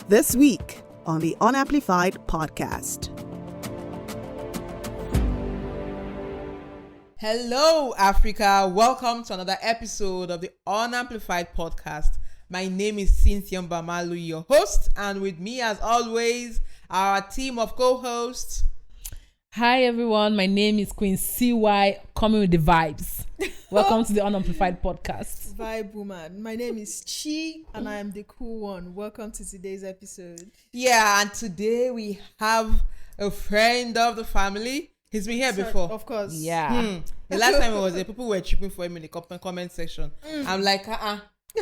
This week on the UnAmplified podcast. Hello, Africa. Welcome to another episode of the UnAmplified podcast. My name is Cynthia Mbamalu, your host, and with me, as always, our team of co-hosts. Hi everyone, my name is Queen CY, coming with the vibes. Welcome to the UnAmplified podcast. Vibe woman. My name is Chi and I am the cool one. Welcome to today's episode. Yeah, and today we have a friend of the family. He's been here before. Of course. Yeah. The last time he was there, people were tripping for him in the comment section. I'm like,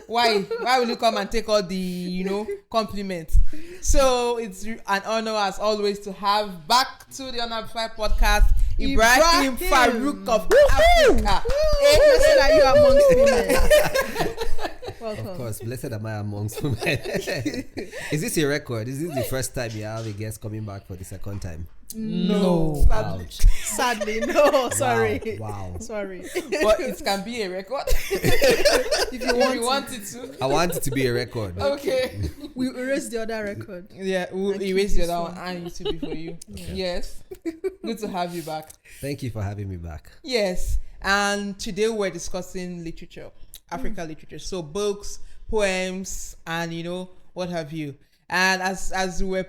why will you come and take all the compliments? So it's an honor as always to have back to the UnAmplified podcast Ibrahim Farouk of Africa. Blessed are you amongst women. Welcome. Of course, blessed am I amongst women. Is this a record? Is this the first time you have a guest coming back for the second time? No. Sadly, no. Sorry. Wow. Sorry. But it can be a record if you want it to. I want it to be a record. Okay. We erase the other record. Yeah, we'll And erase keep the other this one and it will be for you. Yes. Good to have you back. Thank you for having me back. Yes. And today we're discussing literature, African literature. So books, poems, and what have you. And as we were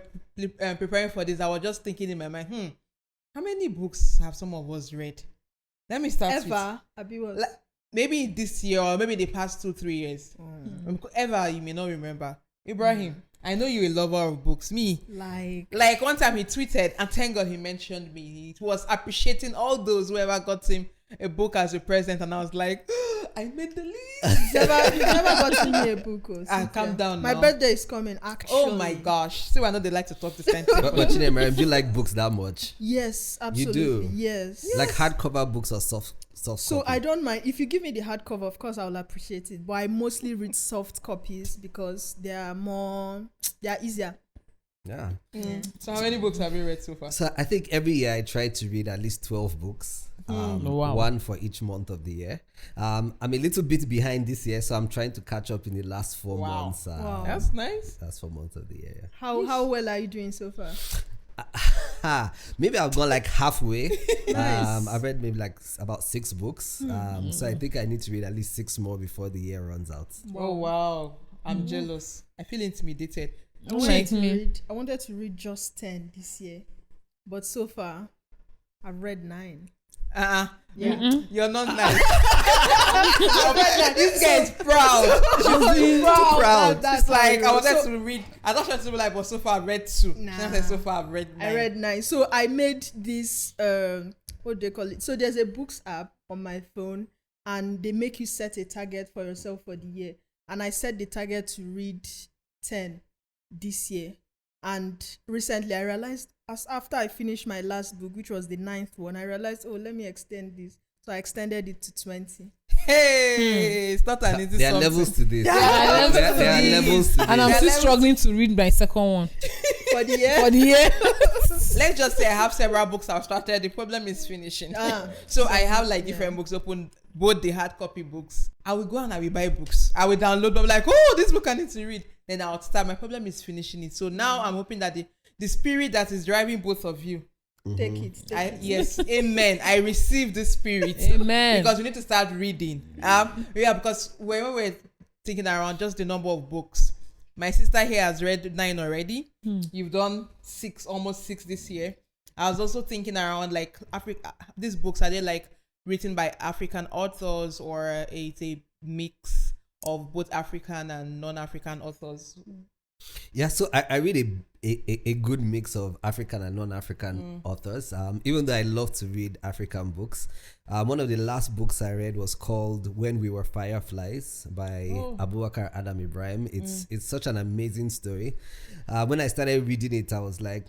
preparing for this, I was just thinking in my mind, how many books have some of us read? Let me start Ever? Abi what? maybe this year or maybe the past 2-3 years. Ever, you may not remember. Ibrahim, I know you're a lover of books. Me, like one time he tweeted, and thank God he mentioned me. He was appreciating all those who ever got him a book as a present, and I was like, I made the list. You've never gotten me a book. Calm down My now. birthday is coming, actually. Oh my gosh. See, I know they like to talk this time. But Chinemerem, do you like books that much? Yes, absolutely. You do? Yes. Like hardcover books or soft So copy? I don't mind. If you give me the hardcover, of course I will appreciate it. But I mostly read soft copies because they are easier. Yeah. So how many books have you read so far? So I think every year I try to read at least 12 books. Wow. One for each month of the year. I'm a little bit behind this year, so I'm trying to catch up in the last 4 Wow. months. Wow. That's nice. That's 4 months of the year. Yeah. How well are you doing so far? Maybe I've gone like halfway. Nice. I've read maybe like about 6 books. So I think I need to read at least 6 more before the year runs out. Oh wow. I'm jealous. I feel intimidated. I wanted to read just 10 this year, but so far I've read 9. Yeah. You're not nice. This guy is proud. She's proud. That's like I wanted to read. I thought she was to be like, but so far I've read 2. Nah. She said so far I've read 9. I read 9. So I made this what do they call it? So there's a books app on my phone, and they make you set a target for yourself for the year. And I set the target to read 10 this year. And recently I realized, after I finished my last book, which was the 9th one, I realized, let me extend this. So I extended it to 20. Hey, it's not an easy There are something. levels to this. There are levels to this. And I'm still struggling to read my second one. For the year? For the year. Let's just say I have several books I've started. The problem is finishing. So I have like different books open, both the hard copy books. I will go and I will buy books. I will download them like, this book I need to read. Then I'll start. My problem is finishing it. So now I'm hoping that the spirit that is driving both of you. Take it. Yes, amen. I receive the spirit. Amen. Because we need to start reading. Because when we were thinking around just the number of books, my sister here has read 9 already. You've done 6, almost 6 this year. I was also thinking around like these books, are they like written by African authors, or it's a mix of both African and non-African authors? Yeah, so I read a good mix of African and non-African authors. Even though I love to read African books, one of the last books I read was called When We Were Fireflies by Abubakar Adam Ibrahim. It's such an amazing story. When I started reading it, I was like,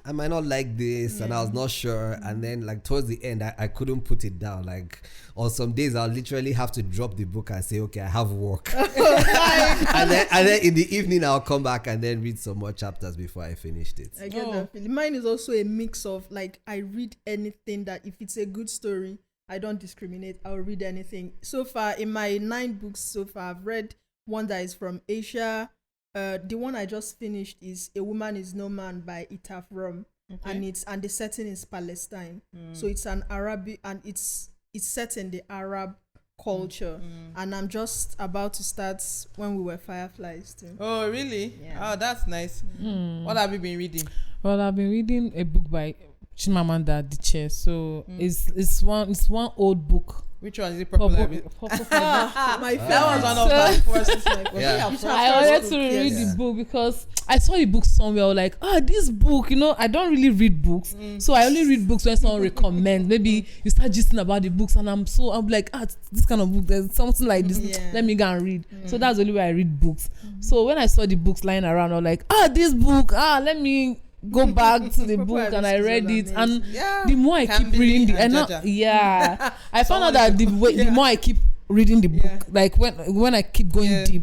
I might not like this, and I was not sure. And then like towards the end, I couldn't put it down. Like on some days, I'll literally have to drop the book and say, okay, I have work. and then in the evening, I'll come back and then read some more chapters before I finished it. I get that feeling. Mine is also a mix of like, I read anything that if it's a good story, I don't discriminate. I'll read anything. So far in my 9 books so far, I've read one that is from Asia, the one I just finished is A Woman Is No Man by Itaf Rum. Okay. And the setting is Palestine. So it's an Arabic, and it's set in the Arab culture. And I'm just about to start When We Were Fireflies too. Oh, really? Yeah. Oh, that's nice. What have you been reading? Well, I've been reading a book by Chimamanda Adichie. So it's one old book. Which one is it? Popular? My That was one of the first. Yeah. I wanted to read the book because I saw the book somewhere. I was like, this book, I don't really read books. So I only read books when someone recommends. Maybe you start gisting about the books, and I'm like, this kind of book, there's something like this. Yeah. Let me go and read. So that's the only way I read books. So when I saw the books lying around, I was like, this book, let me go back to the book, and I read it, and the more I keep reading I found out that the more I keep reading the book, like when I keep going deep,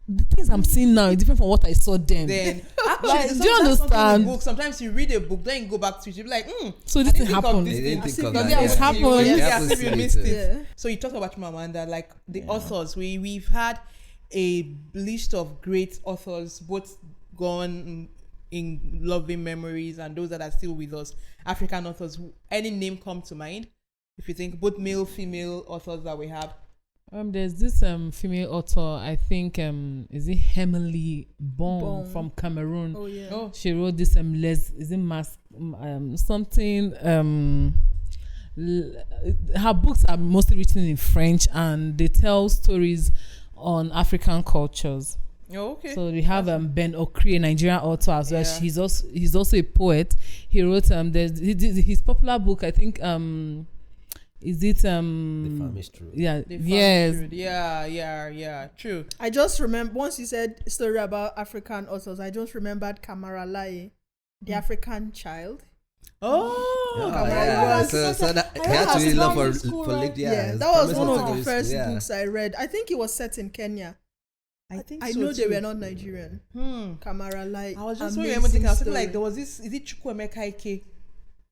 the things I'm seeing now is different from what I saw then. Actually, do you understand? Book, sometimes you read a book, then you go back to it, you're like, so this thing happened. It happened. As if you missed it. Yeah. So you talked about Chimamanda, like the authors. We've had a list of great authors, both gone in loving memories and those that are still with us. African authors. Any name come to mind? If you think both male, female authors that we have. There's this female author, I think is it Emily Bong from Cameroon. Oh yeah. Oh, She wrote this her books are mostly written in French, and they tell stories on African cultures. okay. So we have Ben Okri, a Nigerian author as well. Yeah. He's also a poet. He wrote his popular book, I think is it The Farm is True. yeah The Farm yes Truth. Yeah, true. I just remember once you said story about African authors, I just remembered Kamara Lai, the African child. So that he had to really love for Yeah, that was one of the first books I read. I think it was set in Kenya. I know they were not Nigerian. Kamara Lai. I was just thinking, I was like, there was this, is it Chukwuemeka Ike?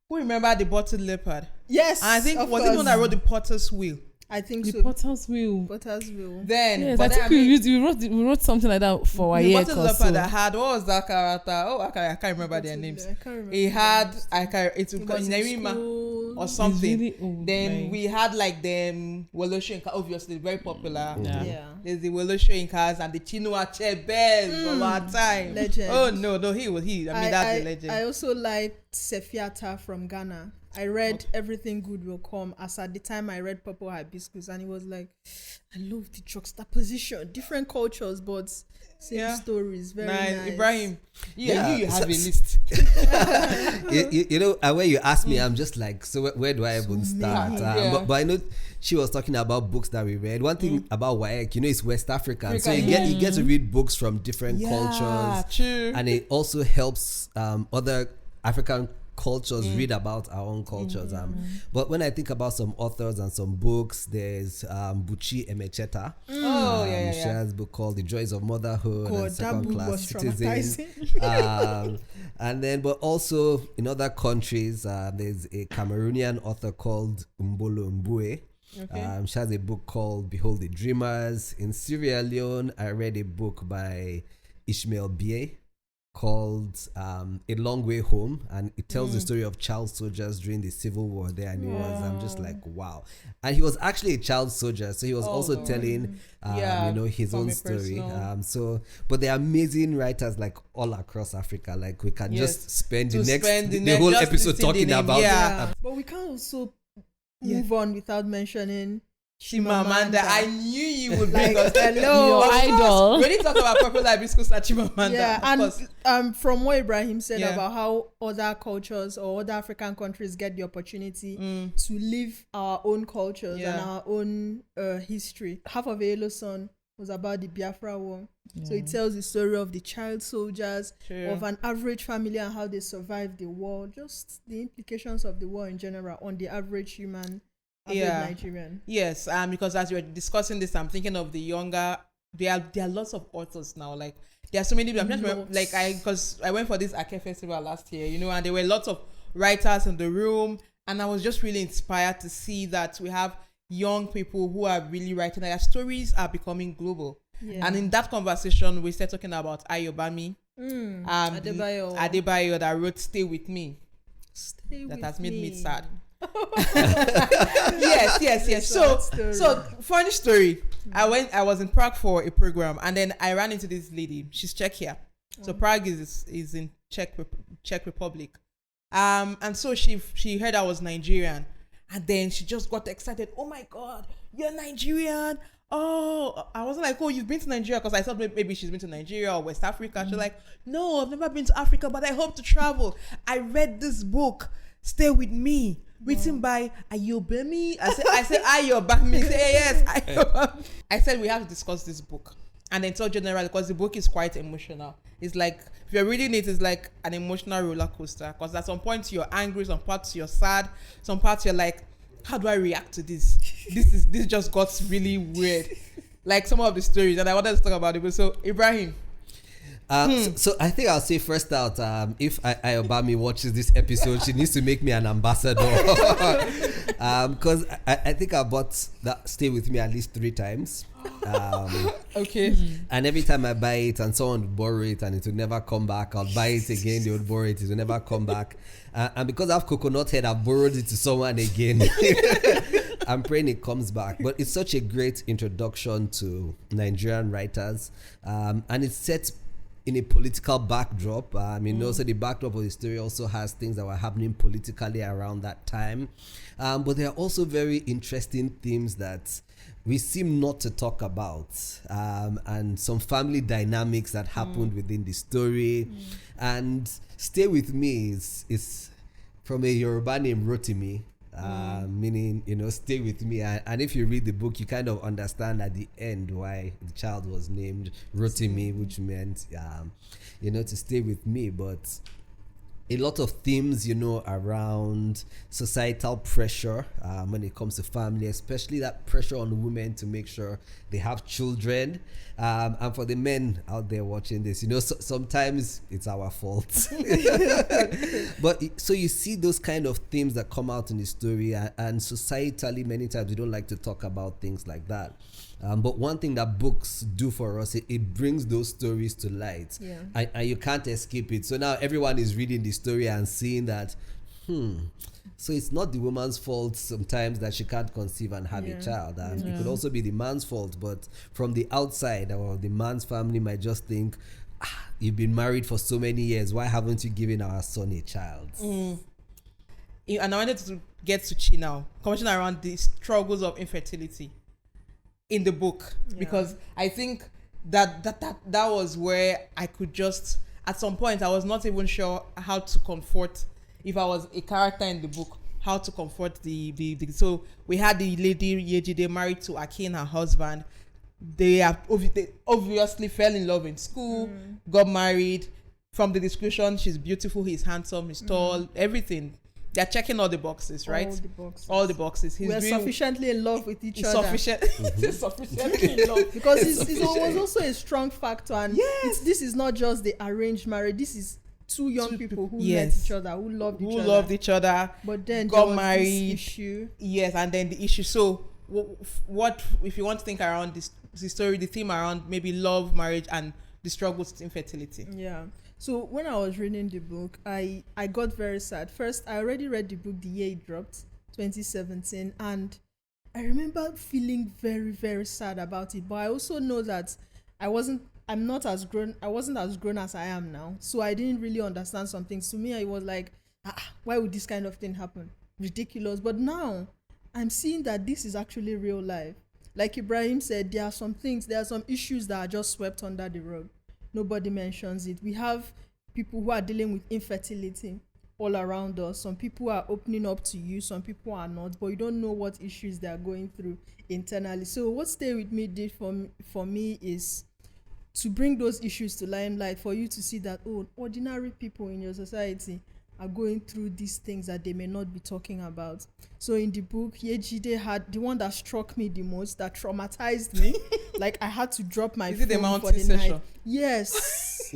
Who remember the bottled leopard? Yes. And I think, was course. it the one that wrote the Potter's Wheel? I think the so. Potter's Wheel. Then, Yes, but I think we wrote something like that for a the year. bottled leopard that had, what was that character? I can't remember their names. I can't remember. It had, it's It was in Nerima school. or something. Really old, Then like- we had like them Wolosho, obviously very popular. Yeah. There's the Wolosho in cars and the Chinua Achebe of our time. Legend. Oh no, he. I mean, that's the legend. I also liked Sefiata from Ghana. I read Everything Good Will Come, as at the time I read Purple Hibiscus, and it was like, I love the juxtaposition, different cultures, but same stories. Very nice. Ibrahim, you have a So- list. When you ask me, I'm just like, so where do I even start? Yeah. But I know she was talking about books that we read. One thing about WAEC, it's West African, so you get to read books from different cultures, True. and it also helps other African cultures read about our own cultures. But when I think about some authors and some books, there's Buchi Emecheta. She has a book called The Joys of Motherhood God, and that Second book Class was Citizen. traumatizing. And then, but also in other countries, there's a Cameroonian author called Mbolo Mbue. Okay. She has a book called Behold the Dreamers. In Sierra Leone, I read a book by Ishmael Bie called A Long Way Home, and it tells the story of child soldiers during the Civil War there, and I'm just like, wow. And he was actually a child soldier, so he was also telling his own story. But there are amazing writers like all across Africa. Like we can just spend the whole episode talking about But we can't also move on without mentioning Chimamanda. I knew you would bring us. Your idol. When you talk about Purple Hibiscus and Chimamanda, Yeah, and from what Ibrahim said Yeah. about how other cultures or other African countries get the opportunity to live our own cultures and our own history. Half of Yellow Sun was about the Biafra War. So it tells the story of the child soldiers, of an average family and how they survived the war, just the implications of the war in general on the average human. Nigerian. Yes, because as we were discussing this, I'm thinking of the younger. There are lots of authors now. Like there are so many. I'm just remember, because I went for this Ake festival last year, and there were lots of writers in the room, and I was just really inspired to see that we have young people who are really writing. Their stories are becoming global. Yeah. And in that conversation, we started talking about Ayobami Adebayo that wrote "Stay with Me." Stay That with has made me me. sad. yes. So funny story. I was in Prague for a program, and then I ran into this lady. She's Czechia. So Prague is in Czech Republic. And so she heard I was Nigerian, and then she just got excited. Oh my God, you're Nigerian! Oh, I wasn't like, oh, you've been to Nigeria, because I thought maybe she's been to Nigeria or West Africa. She's like, no, I've never been to Africa, but I hope to travel. I read this book, Stay With Me, written by Ayobami. I said Ayobami. Say yes, Ayobami. I said we have to discuss this book, and then told general, because the book is quite emotional. It's like, if you're reading it, it's like an emotional roller coaster, because at some point you're angry, some parts you're sad, some parts you're like, how do I react to this? This just got really weird. Like some of the stories, and I wanted to talk about it. But so Ibrahim. So I think I'll say first out, if Ayobami watches this episode, she needs to make me an ambassador. Because I think I bought that Stay With Me at least 3 times. Okay. And every time I buy it and someone would borrow it and it would never come back, I'll buy it again, they would borrow it, it would never come back. And because I have coconut head, I've borrowed it to someone again. I'm praying it comes back. But it's such a great introduction to Nigerian writers. And it's set in a political backdrop. Also the backdrop of the story also has things that were happening politically around that time. But there are also very interesting themes that we seem not to talk about, and some family dynamics that happened within the story. And Stay With Me is from a Yoruba name, Rotimi, meaning, stay with me. And if you read the book, you kind of understand at the end why the child was named Rotimi, which meant, to stay with me. But a lot of themes, around societal pressure when it comes to family, especially that pressure on women to make sure they have children. And for the men out there watching this, sometimes it's our fault. But so you see those kind of themes that come out in the story, and societally, many times we don't like to talk about things like that. But one thing that books do for us, it brings those stories to light. Yeah. And you can't escape it. So now everyone is reading the story and seeing that, so it's not the woman's fault sometimes that she can't conceive and have a child. It could also be the man's fault, but from the outside, or the man's family might just think, you've been married for so many years, why haven't you given our son a child? And I wanted to get to Chi now, conversation around the struggles of infertility in the book, because I think that was where I could just, at some point I was not even sure how to comfort, if I was a character in the book, how to comfort the so we had the lady Yejide married to Aki and her husband. They obviously fell in love in school, got married. From the description, she's beautiful, he's handsome, he's tall, everything. They're checking all the boxes, right? All the boxes. We're sufficiently in love with each other. Sufficiently in love. Because it was also a strong factor. And this is not just the arranged marriage. This is two young people who met each other, who loved each other. But then got married. This issue. Yes, and then the issue. So what if you want to think around this story, the theme around maybe love, marriage, and the struggles with infertility? Yeah. So when I was reading the book, I got very sad. First, I already read the book the year it dropped, 2017, and I remember feeling very, very sad about it. But I also know that I wasn't as grown as I am now. So I didn't really understand some things. To me, I was like, why would this kind of thing happen? Ridiculous. But now I'm seeing that this is actually real life. Like Ibrahim said, there are some issues that are just swept under the rug. Nobody mentions it. We have people who are dealing with infertility all around us. Some people are opening up to you, some people are not, but you don't know what issues they are going through internally. So what Stay With Me did for me is to bring those issues to limelight, for you to see that, ordinary people in your society are going through these things that they may not be talking about. So in the book, Yejide had the one that struck me the most, that traumatized me. Like I had to drop my phone the mountain for the session? night. Yes.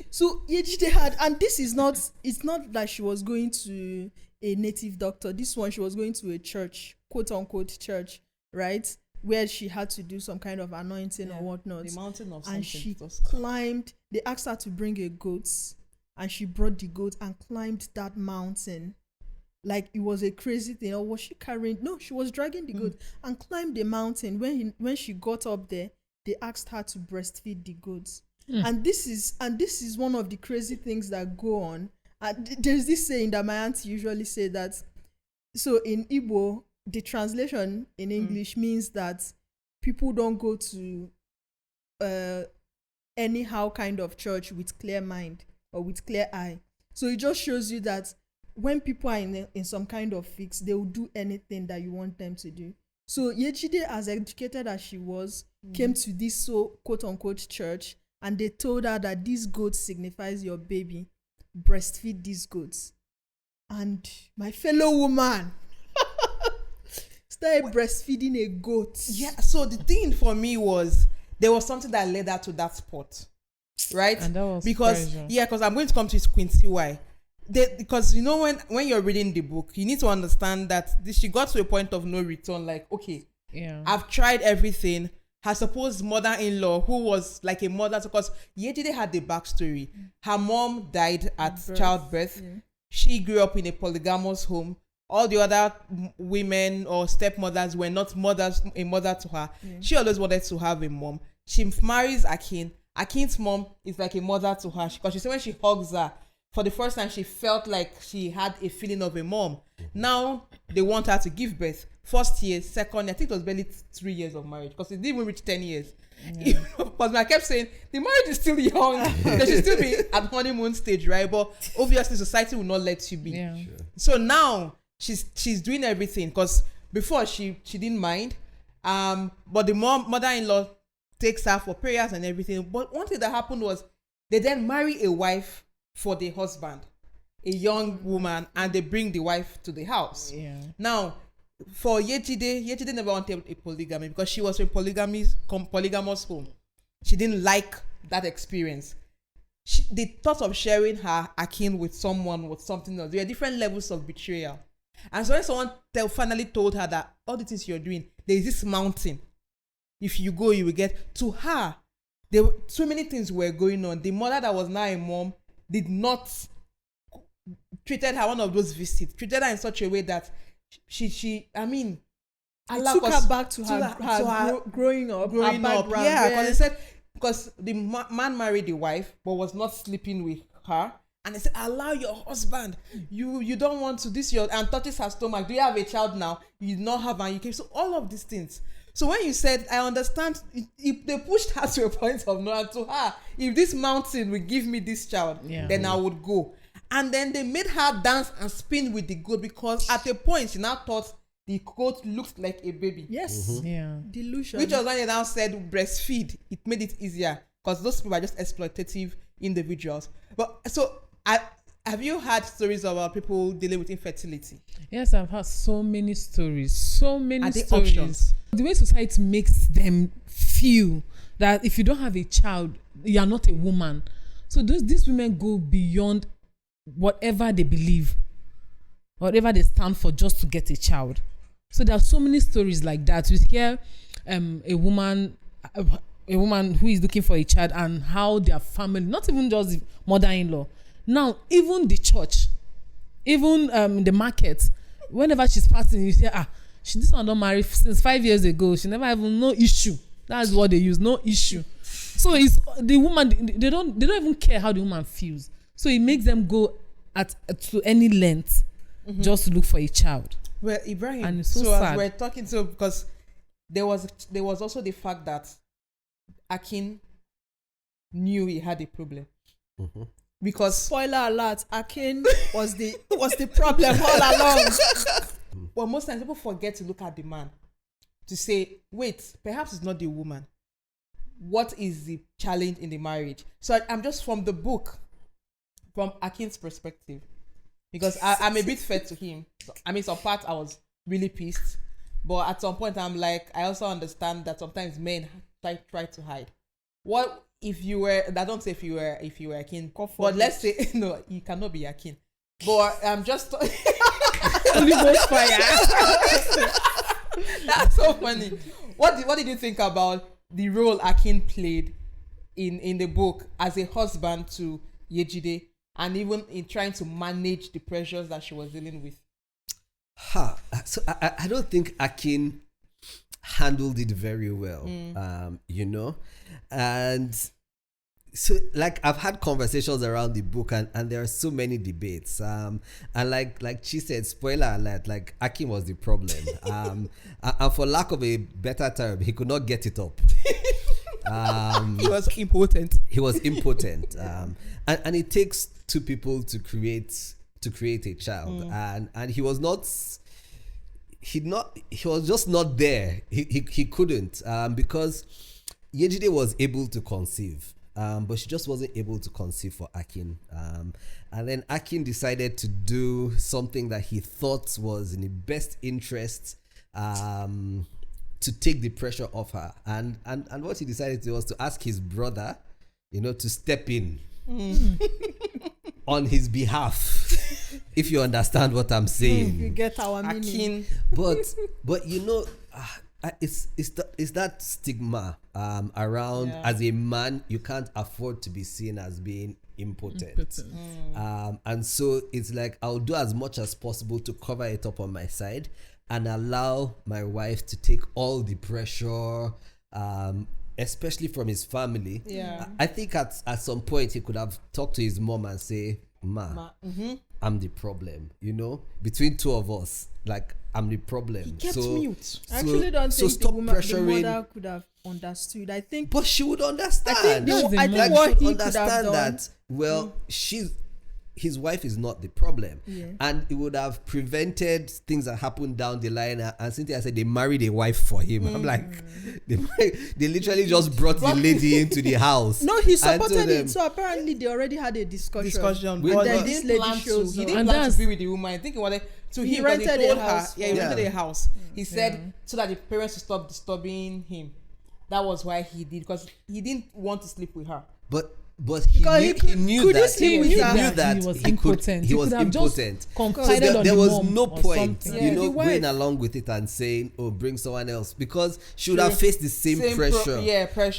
So Yejide had, and it's not like she was going to a native doctor. This one, she was going to a church, quote unquote church, right? where she had to do some kind of anointing or whatnot. The mountain of and something. she climbed. They asked her to bring a goat, and she brought the goat and climbed that mountain. Like it was a crazy thing. Or was she carrying? No, she was dragging the goat and climbed the mountain. When she got up there, they asked her to breastfeed the goats. And this is one of the crazy things that go on. There's this saying that my auntie usually say that. So in Igbo, the translation in English means that people don't go to anyhow kind of church with clear mind or with clear eye. So it just shows you that when people are in some kind of fix, they will do anything that you want them to do. So Yejide, as educated as she was, came to this so quote-unquote church, and they told her that this goat signifies your baby. Breastfeed these goats. And my fellow woman started breastfeeding a goat. Yeah, so the thing for me was there was something that led her to that spot, right? And that was because pressure. because I'm going to come to Quincy why. Because you know when you're reading the book, you need to understand that she got to a point of no return. Like, okay, I've tried everything. Her supposed mother-in-law, who was like a mother, because Yejide had the backstory. Her mom died at childbirth. Yeah. She grew up in a polygamous home. All the other women or stepmothers were not a mother to her. Yeah. She always wanted to have a mom. She marries Akin. Akin's mom is like a mother to her, because she said when she hugs her, for the first time, she felt like she had a feeling of a mom. Now, they want her to give birth. First year, second year, I think it was barely 3 years of marriage, because it didn't even reach 10 years. Because I kept saying, the marriage is still young. They should still be at honeymoon stage, right? But obviously, society will not let you be. Yeah. Sure. So now, she's doing everything, because before, she didn't mind. But the mother-in-law takes her for prayers and everything. But one thing that happened was, they then marry a wife for the husband, a young woman, and they bring the wife to the house. Yeah. Now, for Yejide never wanted a polygamy, because she was in polygamous home. She didn't like that experience. The thought of sharing her Akin with someone was something else. There are different levels of betrayal. And so when someone finally told her that all the things you're doing, there is this mountain. If you go, you will get to her. There were so many things were going on. The mother that was now a mom did not treated her one of those visits, treated her in such a way that she Allah took her back to her growing up. Yeah, because the man married the wife but was not sleeping with her, and they said, allow your husband, you don't want to this your, and touches her stomach. Do you have a child now? You did not have, and you came. So all of these things. So when you said, I understand, if they pushed her to a point of no, and to her, if this mountain will give me this child, then I would go. And then they made her dance and spin with the goat, because at a point she now thought the goat looked like a baby. Yes. Yeah. Delusion. Which was when they now said breastfeed. It made it easier, because those people are just exploitative individuals. But so have you heard stories about people dealing with infertility? Yes, I've heard so many stories. So many are stories. Are there options? The way society makes them feel that if you don't have a child, you are not a woman. So these women go beyond whatever they believe, whatever they stand for, just to get a child. So there are so many stories like that. You hear a woman who is looking for a child, and how their family, not even just the mother-in-law, now even the church, even the market, whenever she's passing, you say, this one don't marry since 5 years ago. She never even, no issue. That's what they use, no issue. So it's the woman, they don't even care how the woman feels. So it makes them go to any length just to look for a child. Well, Ibrahim, and it's so sad. As we're talking to, because there was also the fact that Akin knew he had a problem. Mm-hmm. Because spoiler alert, Akin was the problem all along. Well, most times people forget to look at the man to say, wait, perhaps it's not the woman. What is the challenge in the marriage? So I'm just from the book, from Akin's perspective, because I'm a bit fair to him. I mean, some parts I was really pissed, but at some point I'm like, I also understand that sometimes men try to hide. What if you were? I don't say if you were Akin, but let's say no, you cannot be Akin. But I'm just Holy Ghost fire. That's so funny. What did you think about the role Akin played in the book as a husband to Yejide, and even in trying to manage the pressures that she was dealing with? So I don't think Akin handled it very well, and so like I've had conversations around the book, and there are so many debates, and like she said, spoiler alert, like Akin was the problem, and for lack of a better term, he could not get it up. He was impotent. And it takes two people to create a child, and he was just not there. He couldn't, because Yejide was able to conceive, but she just wasn't able to conceive for Akin. And then Akin decided to do something that he thought was in the best interest, to take the pressure off her. And what he decided to do was to ask his brother, to step in on his behalf. If you understand what I'm saying. You get our meaning. But it's that stigma around, as a man you can't afford to be seen as being impotent. And so it's like I'll do as much as possible to cover it up on my side and allow my wife to take all the pressure, especially from his family. I think at some point he could have talked to his mom and say, Ma, I'm the problem, between two of us, like I'm the problem. He kept mute. I actually don't think stop the mother could have understood. I think, but she would understand. I think what he could have understand done, that. Well, his wife is not the problem, and it would have prevented things that happened down the line. And Cynthia said they married a wife for him. I'm like, they literally just brought the lady into the house. No, he supported it. So apparently they already had a discussion. But then this lady shows he up. didn't plan to be with the woman. I think he wanted to He him, rented he told a her, house. he rented a house. He said so that the parents would stop disturbing him. That was why he did, because he didn't want to sleep with her. But he knew that he was impotent. He was impotent. So there was no point, going along with it and saying, "Oh, bring someone else," because she would have faced the same pressure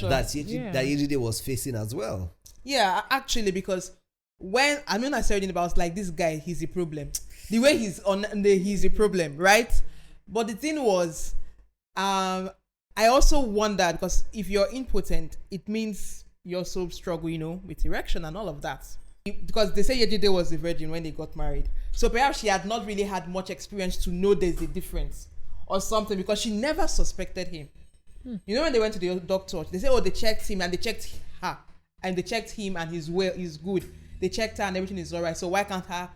that Yejide was facing as well. Yeah, actually, because when I said it about like this guy, he's a problem. The way he's a problem, right? But the thing was, I also wondered, because if you're impotent, it means you also struggle, with erection and all of that. Because they say Yejide was a virgin when they got married. So perhaps she had not really had much experience to know there's a difference or something, because she never suspected him. When they went to the doctor, they said, they checked him and they checked her. And they checked him and he's good. They checked her and everything is all right. So why can't her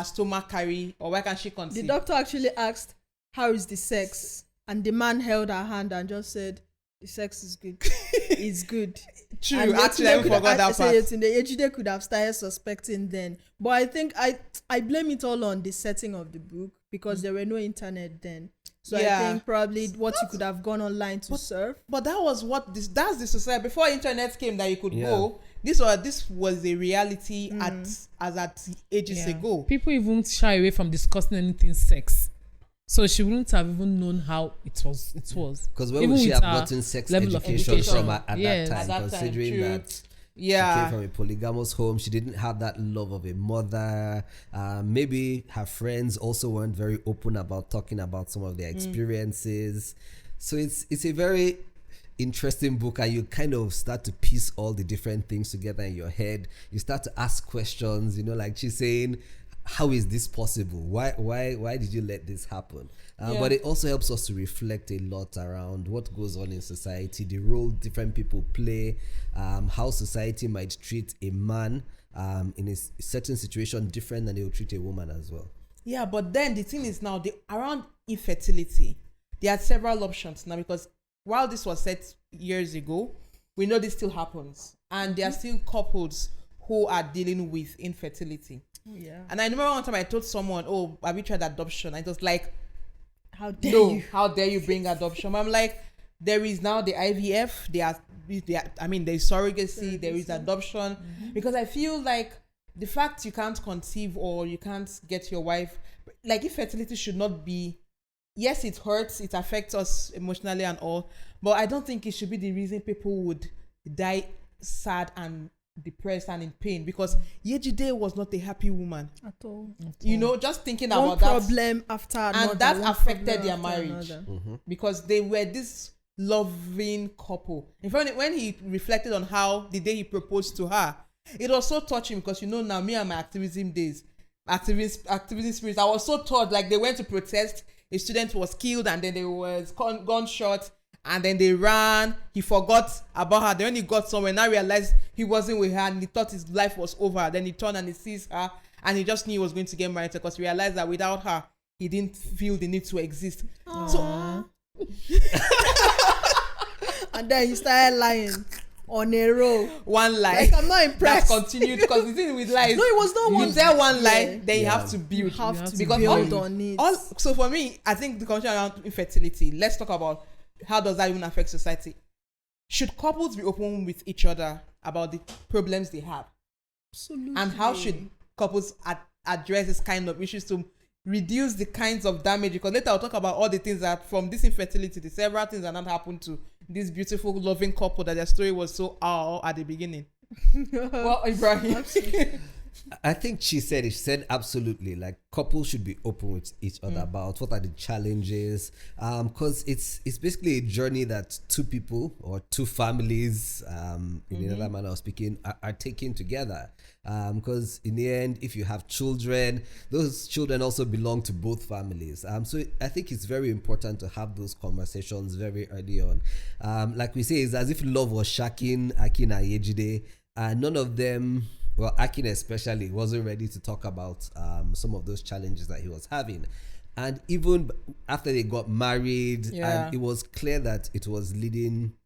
stomach carry, or why can't she conceive? The doctor actually asked, how is the sex? And the man held her hand and just said, the sex is good. It's good. True. And actually, I forgot that part. The Yejide could have started suspecting then. But I think I blame it all on the setting of the book, because there were no internet then. So I think probably you could have gone online to surf. But that was that's the society. Before internet came that you could go, this was a reality at ages ago. People even shy away from discussing anything sex. So she wouldn't have even known how it was. Because where would she have gotten sex education from at that time, considering that she came from a polygamous home? She didn't have that love of a mother. Maybe her friends also weren't very open about talking about some of their experiences. So it's a very interesting book, and you kind of start to piece all the different things together in your head. You start to ask questions, like she's saying, how is this possible? Why did you let this happen? But it also helps us to reflect a lot around what goes on in society, the role different people play, how society might treat a man in a certain situation different than they will treat a woman as well. Yeah, but then the thing is now, around infertility, there are several options now, because while this was set years ago, we know this still happens, and there are still couples who are dealing with infertility. Yeah. And I remember one time I told someone, "Oh, have you tried adoption?" I was like, how dare you bring adoption? I'm like, there is now the IVF, there's surrogacy, there is adoption. Because I feel like the fact you can't conceive or you can't get your wife, like infertility should not be yes, it hurts, it affects us emotionally and all, but I don't think it should be the reason people would die sad and depressed and in pain, because Yejide was not a happy woman At all. you know, just thinking One about that, problem after another. and that one affected problem their after marriage another. because they were this loving couple. In fact, when he reflected on how the day he proposed to her, it was so touching, because you know, now me and my activism days, activism spirits, I was so touched. Like, they went to protest, a student was killed, and then they was gunshot, and then they ran. He forgot about her. Then when he got somewhere, now realized he wasn't with her, and he thought his life was over. Then he turned and he sees her, and he just knew he was going to get married, because he realized that without her, he didn't feel the need to exist. So And then he started lying on a row. one lie, Like, I'm not impressed. that continued, because the thing with lies, No, it was not you one. tell one lie, Yeah. then you Yeah. have to build. You have to because build on it. So for me, I think the conversation around infertility, let's talk about how does that even affect society. Should couples be open with each other about the problems they have? Absolutely. And how should couples address this kind of issues to reduce the kinds of damage? Because later I'll talk about all the things that from this infertility, the several things that not happened to this beautiful loving couple, that their story was so at the beginning. Well, Ibrahim. I think she said absolutely, like, couples should be open with each other about what are the challenges, because it's basically a journey that two people or two families, in another manner of speaking, are taking together, because in the end, if you have children, those children also belong to both families, so I think it's very important to have those conversations very early on. Like we say, it's as if love was shaking Akin and Yejide, and none of them, well, Akin especially, wasn't ready to talk about some of those challenges that he was having. And even after they got married, and it was clear that it was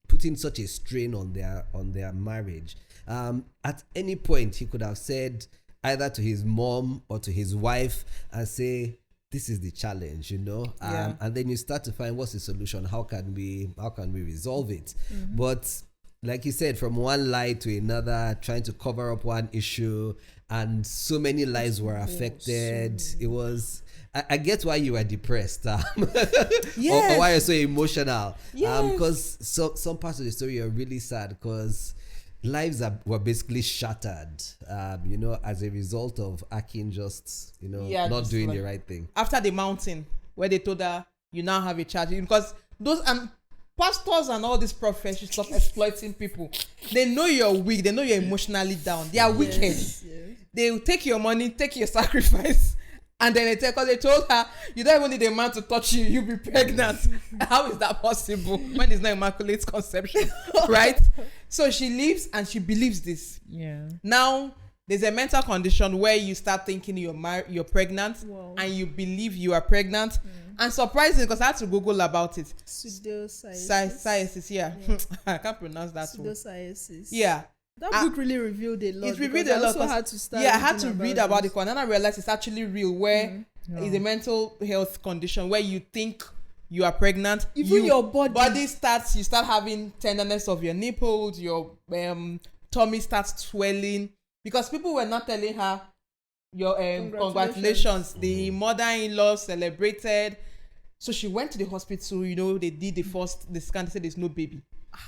putting such a strain on their marriage. At any point, he could have said either to his mom or to his wife and say, this is the challenge, you know, and then you start to find, what's the solution? How can we resolve it? But like you said, from one lie to another, trying to cover up one issue, and so many lives were affected. It was, I get why you were depressed, or why you're so emotional. Because some parts of the story are really sad, because lives were basically shattered, you know, as a result of Akin just, you know, not doing the right thing. After the mountain, where they told her, you now have a child, because those pastors and all these prophets should stop exploiting people. They know you're weak. They know you're emotionally down. They are wicked. Yes. They will take your money, take your sacrifice, and then because they told her, you don't even need a man to touch you, you'll be pregnant. How is that possible when it's not immaculate conception, right? So she leaves, and she believes this. Yeah. Now there's a mental condition where you start thinking you're pregnant, and you believe you are pregnant. And surprising, because I had to Google about it. Pseudosciences, I can't pronounce that word. Pseudosciences. Yeah. That book really revealed a lot. It revealed a lot. I also had to start. I had to read about it, and then I realized it's actually real, where it's a Yeah. mental health condition where you think you are pregnant. Even your body you start having tenderness of your nipples, your tummy starts swelling, because people were not telling her your congratulations. The mother-in-law celebrated. So she went to the hospital, you know, they did the scan, they said there's no baby.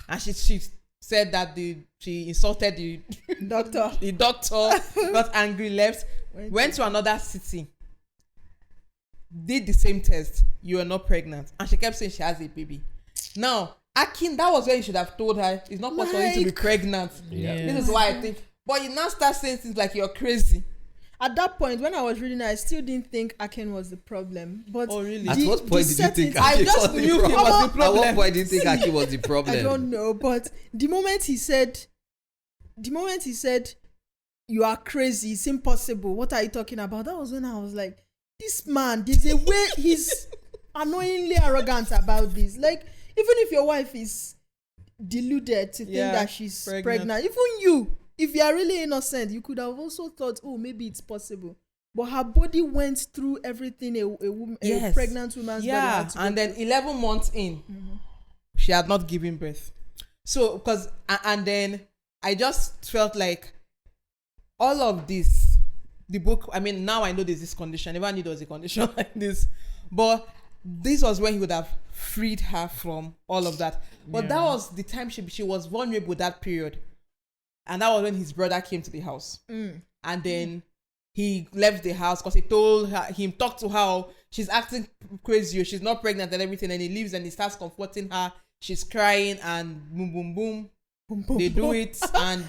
And she said that she insulted the doctor. The doctor got angry, left, went to another city, did the same test. You are not pregnant. And she kept saying she has a baby. Now, Akin, that was when you should have told her it's not possible for you to be pregnant. Yeah. This is why I think. But you now start saying things like you're crazy. At that point, when I was reading it, I still didn't think Akin was the problem. But Oh, really? At what point did you think I Akin just was the knew he problem? was the problem. At what point did you think Akin was the problem? I don't know, but the moment he said, you are crazy, it's impossible, what are you talking about? That was when I was like, this man, there's a way he's annoyingly arrogant about this. Like, even if your wife is deluded to think that she's pregnant, even you, if you are really innocent, you could have also thought, oh, maybe it's possible. But her body went through everything a pregnant woman's body had to go and then 11 months in, she had not given birth. So, and then I just felt like all of this, the book, I mean, now I know there's this condition. I never knew there was a condition like this. But this was when he would have freed her from all of that. But that was the time she was vulnerable that period. And that was when his brother came to the house. And then he left the house because he told her, him talked to her, she's acting crazy, she's not pregnant and everything. And he leaves and he starts comforting her. She's crying and boom, boom, boom. They do it and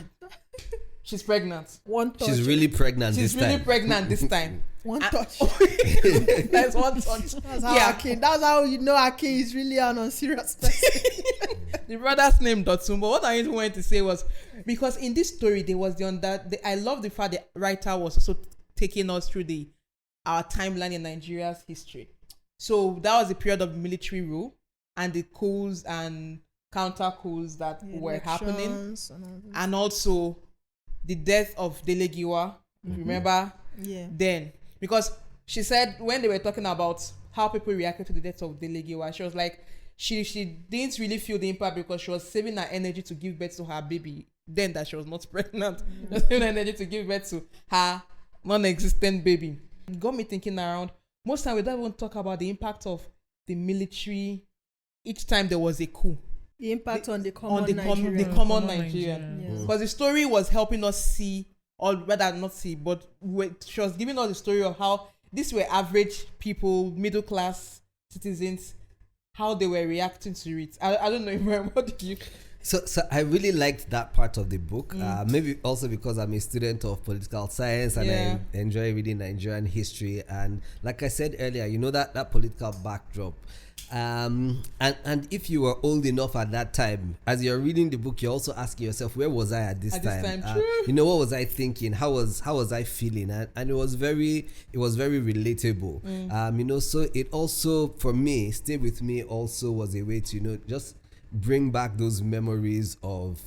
she's pregnant. One touch. She's really pregnant She's this really time. pregnant this time. One touch. That's one touch. That's how that's how you know Ake is really an unserious person. The brother's name Dotsun, but what I even wanted to say was, because in this story there was I love the fact the writer was also taking us through our timeline in Nigeria's history. So that was the period of military rule and the coups and counter coups that were happening, and also the death of Delegiwa. Remember? Yeah. Then, because she said when they were talking about how people reacted to the death of Delegiwa, she was like, she didn't really feel the impact because she was saving her energy to give birth to her baby. Then that she was not pregnant, she was saving her energy to give birth to her non-existent baby. It got me thinking around. Most time we don't even talk about the impact of the military each time there was a coup. The impact on the common Nigerian. The common Nigerian. Yes. Because the story was helping us see, or rather not see, but she was giving us the story of how these were average people, middle class citizens, how they were reacting to it. I don't know, what did you... So I really liked that part of the book. Maybe also because I'm a student of political science and I enjoy reading Nigerian history. And like I said earlier, you know, that political backdrop. And if you were old enough at that time, as you're reading the book, you're also asking yourself, where was I at this time? You know, what was I thinking? How was I feeling? And it was very relatable. You know, so it also, for me, stay with me also was a way to, you know, just bring back those memories of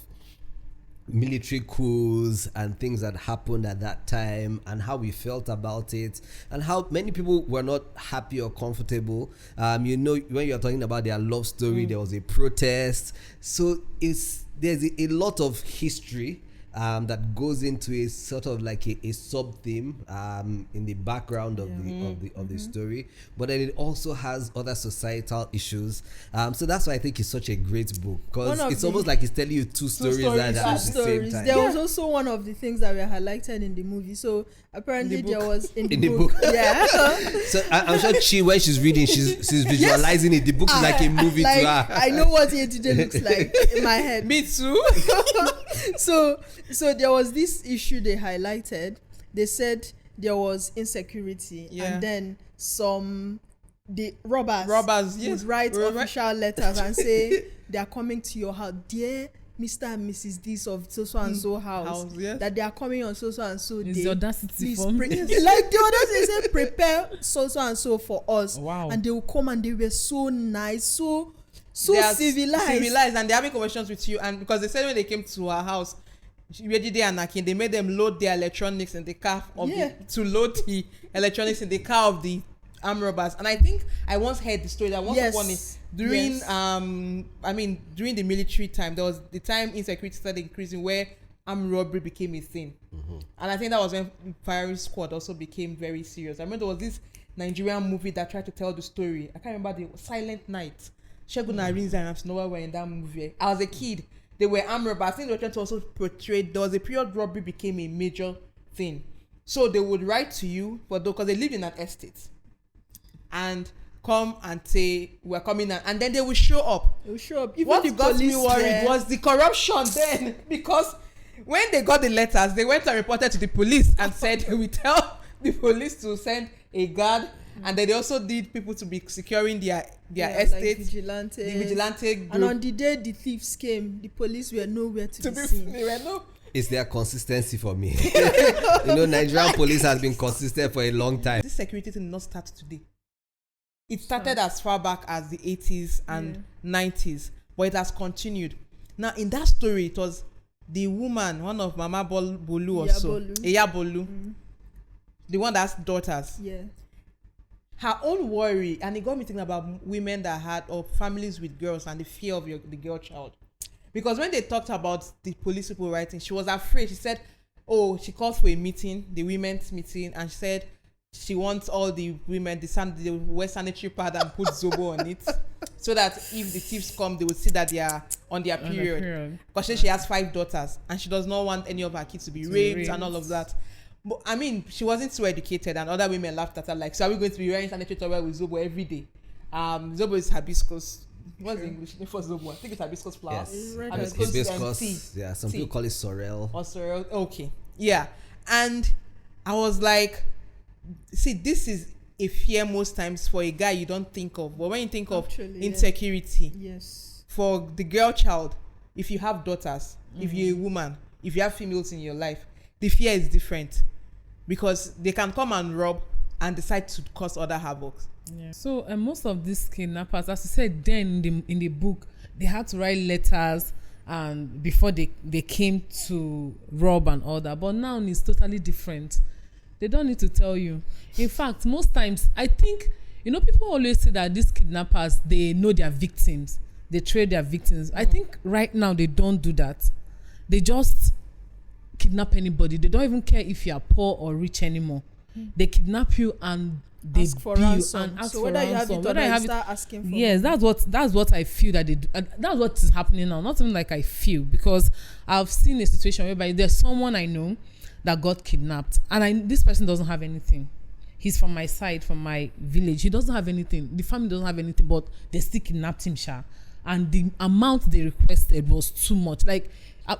military coups and things that happened at that time and how we felt about it and how many people were not happy or comfortable. You know, when you're talking about their love story, there was a protest. So there's a lot of history that goes into a sort of like a sub theme in the background of the story, but then it also has other societal issues. So that's why I think it's such a great book, because it's almost like it's telling you two stories at the same time. There was also one of the things that were highlighted in the movie. So apparently there was in the book. Yeah. So I'm sure when she's reading, she's visualizing it. The book is like a movie like, to her. I know what ATJ looks like in my head. Me too. So there was this issue they highlighted. They said there was insecurity, and then the robbers would write official letters and say they are coming to your house, dear Mr. and Mrs. this of so and so house, that they are coming on so and so day. Is the audacity form? Like the audacity said, prepare so and so for us. Wow. And they will come and they were so nice, so civilized, and they're having conversations with you. And because they said when they came to our house, Ayomide and Akin, they made them load their electronics in the car to load the electronics in the car of the armed robbers. And I think I once heard the story that once upon it during during the military time, there was the time insecurity started increasing where armed robbery became a thing. And I think that was when firing squad also became very serious. I remember there was this Nigerian movie that tried to tell the story. I can't remember, the Silent Night. Shegun Arinze and Snowa were in that movie. I was a kid. They were armed robbers. I think they were trying to also portray, there was a period robbery became a major thing. So they would write to you, because they lived in an estate, and come and say, we're coming out. And then they will show up. Even what got me worried was the corruption then. Because when they got the letters, they went and reported to the police and said, we tell the police to send a guard. And then they also need people to be securing their estate. Like the vigilante group. And on the day the thieves came, the police were nowhere to be seen. They were no. It's their consistency for me. You know, Nigerian police has been consistent for a long time. This security thing did not start today. It started as far back as the 80s and 90s, but it has continued. Now, in that story, it was the woman, one of Mama Bolu or so, Eyabolu, the one that's daughters. Yeah. Her own worry, and it got me thinking about women that had, or families with girls, and the fear of the girl child. Because when they talked about the police people writing, she was afraid. She said, she called for a meeting, the women's meeting, and she said, she wants all the women they wear sanitary pad and put zobo on it, so that if the thieves come, they will see that they are on their period. Because she has 5 daughters and she does not want any of her kids to be raped and all of that. But I mean, she wasn't so educated, and other women laughed at her like, so are we going to be wearing sanitary towel with zobo every day? Zobo is hibiscus. What's the English name for zobo? I think it's hibiscus flower. Yes. Hibiscus tea. Yeah, some people call it sorrel. Or sorrel. Okay. Yeah. And I was like, see, this is a fear most times for a guy you don't think of. But when you think of insecurity, yes, for the girl child, if you have daughters, if you're a woman, if you have females in your life, the fear is different, because they can come and rob and decide to cause other havoc. Yeah. So most of these kidnappers, as you said, then in the book, they had to write letters and before they came to rob and all that. But now it's totally different. They don't need to tell you. In fact, most times, I think, people always say that these kidnappers, they know their victims. They trade their victims. I think right now they don't do that. They just kidnap anybody. They don't even care if you are poor or rich anymore. They kidnap you and they ask for bill ransom. and ask So for whether you have ransom. it or Whether you not, have you it, start asking for yes, money. that's what I feel that they do. That's what is happening now. Not even like I feel, because I've seen a situation whereby there's someone I know that got kidnapped, and this person doesn't have anything. He's from my side, from my village. He doesn't have anything. The family doesn't have anything, but they still kidnapped him, sha. And the amount they requested was too much. Like,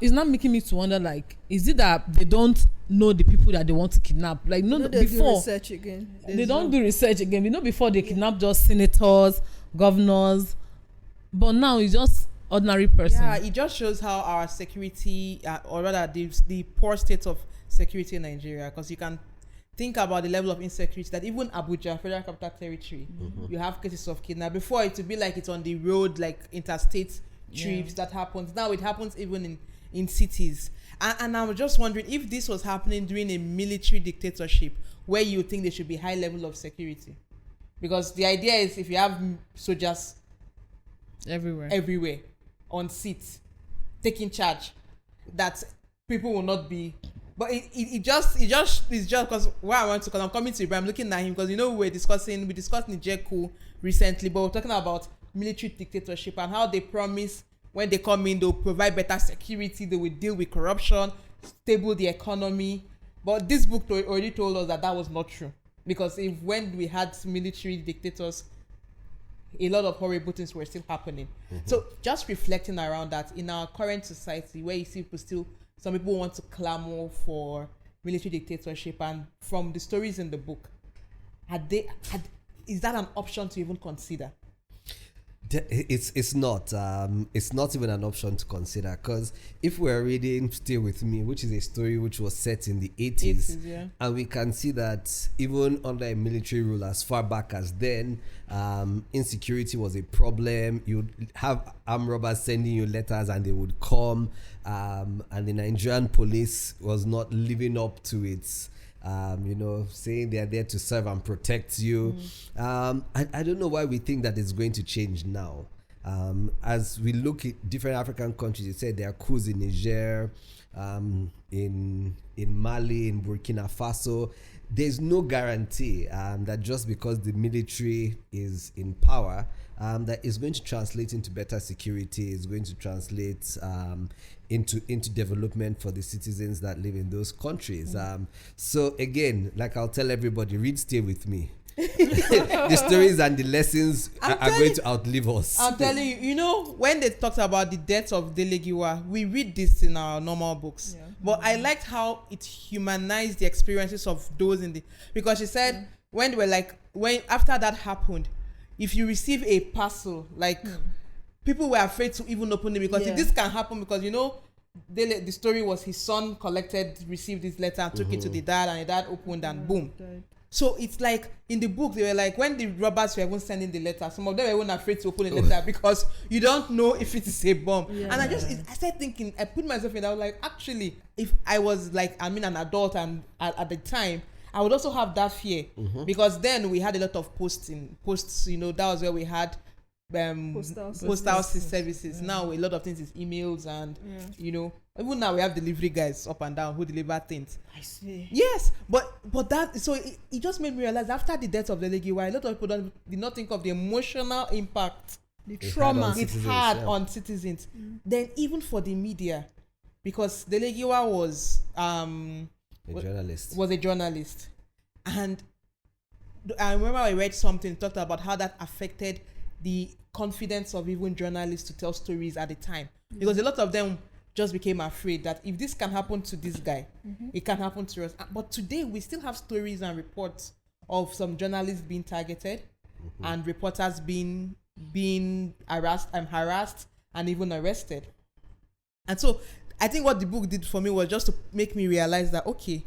it's not making me to wonder, like, is it that they don't know the people that they want to kidnap? Like, no, they before do research again. they don't do research again. Before they kidnap just senators, governors, but now it's just ordinary person. Yeah, it just shows how our security, or rather the poor state of security in Nigeria, because you can think about the level of insecurity that even Abuja, Federal Capital Territory, you have cases of kidnapping. Before, it would be like it's on the road, like interstate trips that happens. Now it happens even in cities. And I'm just wondering if this was happening during a military dictatorship, where you think there should be high level of security. Because the idea is, if you have soldiers everywhere on seats taking charge, that people will not be. But it's just because why I want to, because I'm coming to Ibrahim, looking at him, because we discussed Niger recently, but we're talking about military dictatorship and how they promise when they come in they'll provide better security, they will deal with corruption, stable the economy. But this book already told us that was not true, because when we had military dictators, a lot of horrible things were still happening. So just reflecting around that in our current society, where you see some people want to clamor for military dictatorship, and from the stories in the book, is that an option to even consider? It's not even an option to consider, because if we're reading Stay With Me, which is a story which was set in the 80s, and we can see that even under a military rule as far back as then, insecurity was a problem. You'd have armed robbers sending you letters and they would come, and the Nigerian police was not living up to its saying they are there to serve and protect you. I don't know why we think that it's going to change now. As we look at different African countries, you said there are coups in Niger, in Mali, in Burkina Faso. There's no guarantee that just because the military is in power, that is going to translate into better security, is going to translate into development for the citizens that live in those countries. So again, like I'll tell everybody, read Stay With Me. The stories and the lessons are going to outlive us. I'm telling you, when they talked about the death of Delegiwa, we read this in our normal books. But I liked how it humanized the experiences of those because she said when after that happened, if you receive a parcel, people were afraid to even open it, because this can happen, because the story was his son received this letter and took it to the dad, and the dad opened and boom. So it's like in the book, they were like, when the robbers were even sending the letter, some of them were even afraid to open the letter because you don't know if it is a bomb. And I started thinking, I put myself in, I was like, actually, if I was an adult and at the time, I would also have that fear, because then we had a lot of posts, that was where we had postal services. Now a lot of things is emails and even now we have delivery guys up and down who deliver things. I see. Yes, but that, so it just made me realize after the death of the Legiwa, a lot of people did not think of the emotional impact, the trauma it had on citizens. Then even for the media, because the Legiwa was a journalist, and I remember I read something talked about how that affected the confidence of even journalists to tell stories at the time, because a lot of them just became afraid that if this can happen to this guy, it can happen to us. But today we still have stories and reports of some journalists being targeted and reporters being harassed and even arrested. And so I think what the book did for me was just to make me realize that, okay,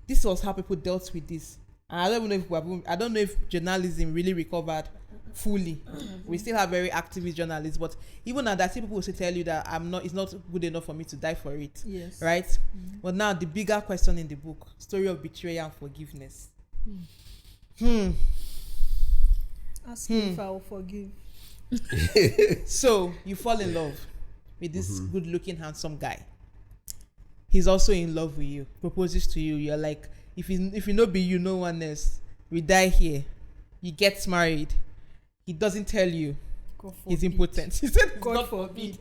this was how people dealt with this. And I don't know if journalism really recovered fully. We still have very activist journalists, but even at that, people will tell you that it's not good enough for me to die for it. Yes. Right? But now the bigger question in the book, story of betrayal and forgiveness. Ask me if I will forgive. So you fall in love with this good-looking, handsome guy. He's also in love with you, proposes to you. You're like, if you know be you, no one else. We die here. He gets married. He doesn't tell you he's impotent. He said God forbid.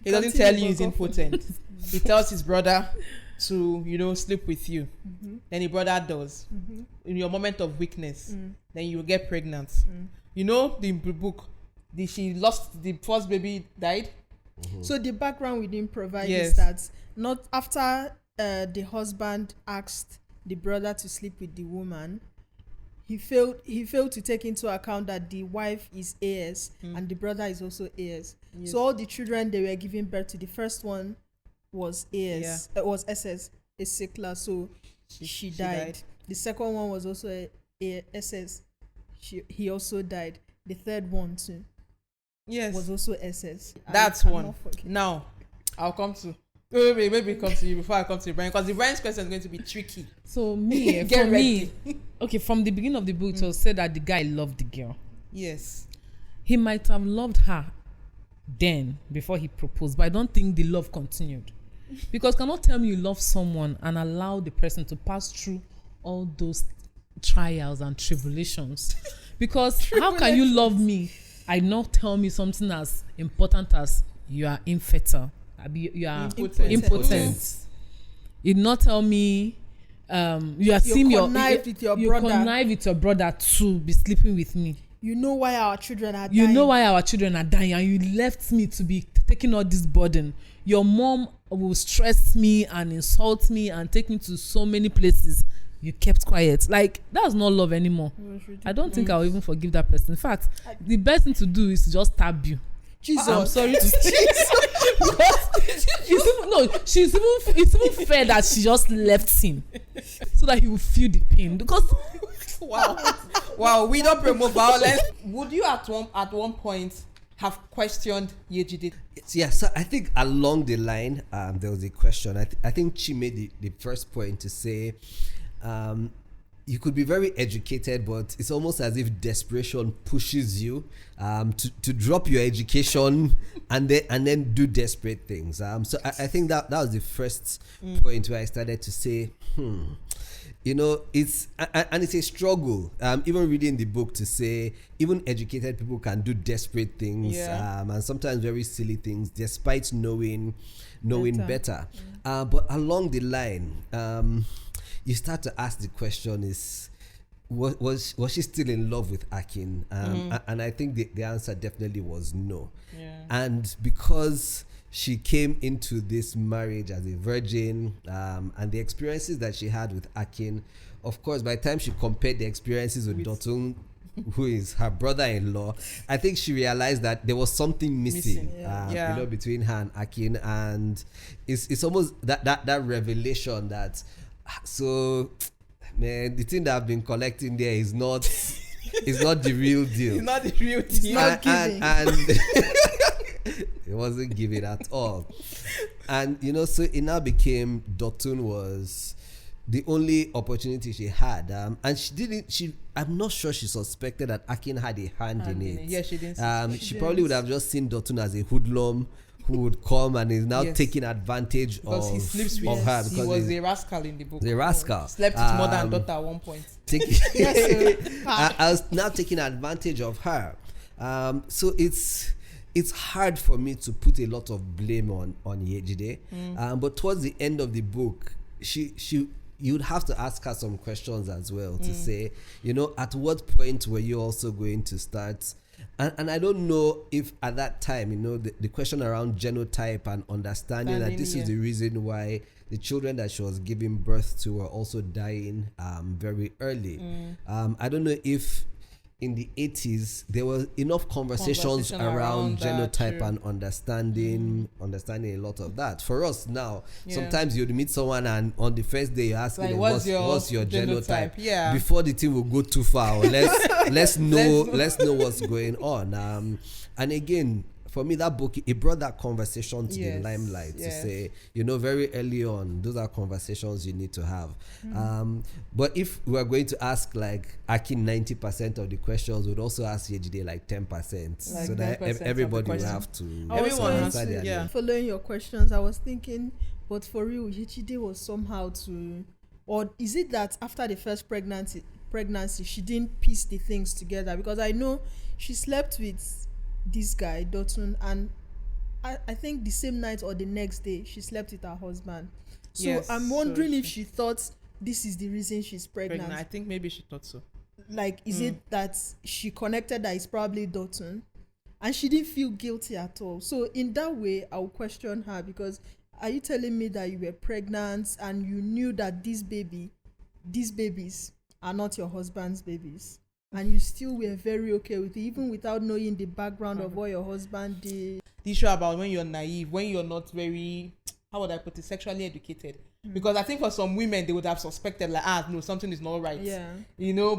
He doesn't tell you he's impotent. He tells his brother to, sleep with you. Then the brother does. In your moment of weakness, then you get pregnant. The book, she lost the first baby, died. So the background we didn't provide is that not after the husband asked the brother to sleep with the woman, he failed to take into account that the wife is AS and the brother is also AS. So all the children they were giving birth to, the first one was AS, was SS, a sickler, so she died. The second one was also a SS. He also died. The third one too. Yes. Was also SS. That's one. Now, I'll come to. Maybe come to you before I come to Brian, because the Brian's question is going to be tricky. So me, for me, okay, from the beginning of the book, it was said that the guy loved the girl. Yes. He might have loved her then before he proposed, but I don't think the love continued. Because cannot tell me you love someone and allow the person to pass through all those trials and tribulations. Because how can you love me and not tell me something as important as you are infertile? You are impotent. You not tell me you are seeing your connive with your brother to be sleeping with me. You know why our children are dying. You know why our children are dying, and you left me to be taking all this burden. Your mom will stress me and insult me and take me to so many places. You kept quiet. Like, that's not love anymore. I don't think I'll even forgive that person. In fact, the best thing to do is to just stab you. Jesus. I'm sorry to say. It's even fair that she just left him so that he will feel the pain. Because wow, we don't promote violence. Would you at one point have questioned Yejide? Yeah, so I think along the line, there was a question. I think she made the first point to say, you could be very educated, but it's almost as if desperation pushes you to drop your education and then do desperate things. So I think that was the first point where I started to say, it's a struggle. Even reading the book, to say even educated people can do desperate things, and sometimes very silly things, despite knowing better. But along the line, you start to ask the question: was she still in love with Akin? And I think the answer definitely was no. And because she came into this marriage as a virgin, and the experiences that she had with Akin, of course, by the time she compared the experiences with Dotun, who is her brother-in-law, I think she realized that there was something missing. Between her and Akin, and it's almost that revelation that, so, man, the thing that I've been collecting there is not the real deal. It's not the real deal. And it wasn't giving at all. And so it now became Dotun was the only opportunity she had, and she didn't. I'm not sure she suspected that Akin had a hand in it. Yeah, she didn't. She probably would have just seen Dotun as a hoodlum who would come and is now taking advantage because of, he sleeps with of her. Because he was a rascal in the book. The rascal Slept with mother and daughter at one point. I was now taking advantage of her. So it's hard for me to put a lot of blame on Yejide. But towards the end of the book, you'd have to ask her some questions as well to say, at what point were you also going to start? And I don't know if at that time, the question around genotype and understanding that this is the reason why the children that she was giving birth to were also dying very early. I don't know if in the 80s there were enough conversations around genotype and understanding a lot of that. For us now, sometimes you'd meet someone and on the first day you ask them, what's your genotype? Yeah. Before the thing will go too far, or let's know what's going on. And again, for me, that book, it brought that conversation to the limelight to say, very early on, those are conversations you need to have. But if we are going to ask like Akin 90% of the questions, we'd also ask Yejide like 10%, so that everybody will have to. Everyone has to, following your questions, I was thinking, but for real, Yejide was somehow or is it that after the first pregnancy, she didn't piece the things together? Because I know she slept with this guy Dotun, and I think the same night or the next day she slept with her husband. So I'm wondering if she thought this is the reason she's pregnant. I think maybe she thought so. Like, is it that she connected that it's probably Dotun, and she didn't feel guilty at all? So in that way, I'll question her, because are you telling me that you were pregnant and you knew that these babies are not your husband's babies, and you still were very okay with it, even without knowing the background of what your husband did? The issue about when you're naive, when you're not very, how would I put it, sexually educated. Because I think for some women, they would have suspected like, no, something is not right. Yeah.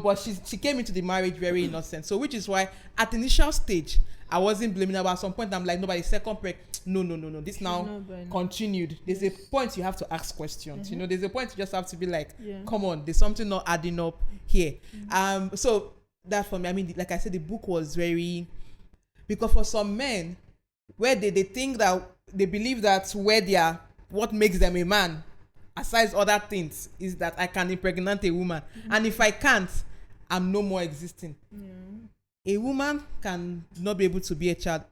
But she came into the marriage very innocent. So which is why at the initial stage, I wasn't blaming her. But at some point, I'm like, no, but the second no. This now continued. There's a point you have to ask questions. There's a point you just have to be like, come on, there's something not adding up here. So that for me, I mean, like I said, the book was very, because for some men, where they think that they believe that where they are, what makes them a man, aside other things, is that I can impregnate a woman, and if I can't, I'm no more existing. A woman can not be able to be a child.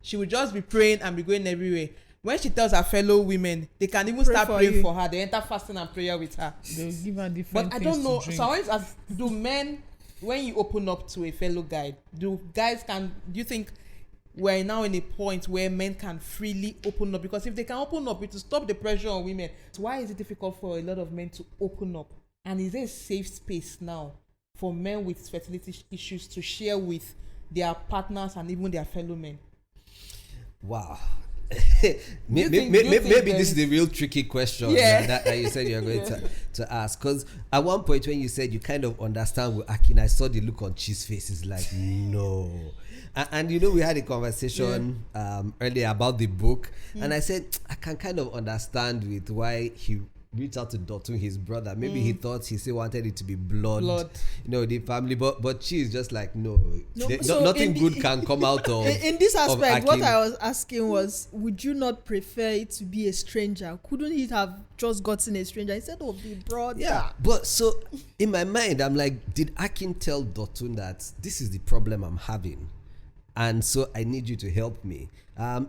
She will just be praying and be going everywhere. When she tells her fellow women, they can even start praying for her. They enter fasting and prayer with her. They'll give her different. But I don't know. So I always ask, do men, when you open up to a fellow guy, do you think we're now in a point where men can freely open up? Because if they can open up, it will stop the pressure on women. So why is it difficult for a lot of men to open up? And is there a safe space now for men with fertility issues to share with their partners and even their fellow men? Wow. Maybe this is the real tricky question that you said you're going to ask. Because at one point when you said you kind of understand with Akin, I saw the look on Chi's face. It's like, no. And we had a conversation earlier about the book, and I said I can kind of understand with why he reached out to Dotun, his brother. Maybe he thought he still wanted it to be blood. The family, but she is just like, nothing good can come out of. In this aspect, what I was asking was, would you not prefer it to be a stranger? Couldn't he have just gotten a stranger instead of the brother? Yeah, but so in my mind, I'm like, did Akin tell Dotun that this is the problem I'm having, and so I need you to help me?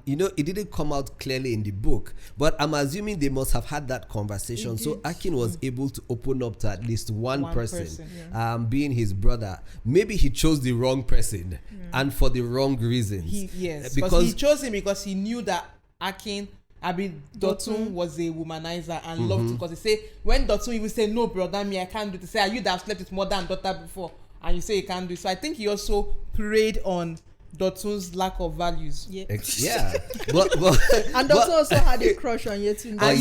It didn't come out clearly in the book, but I'm assuming they must have had that conversation. So Akin was able to open up to at least one person being his brother. Maybe he chose the wrong person and for the wrong reasons. Because he chose him because he knew that Dotun was a womanizer and loved him. Because he say, when Dotun even say, no brother, I can't do it. Say, are you that have slept with mother and daughter before? And you say you can't do it. So I think he also preyed on Dotun's lack of values. But and Dotun also had a crush on Yetunde. And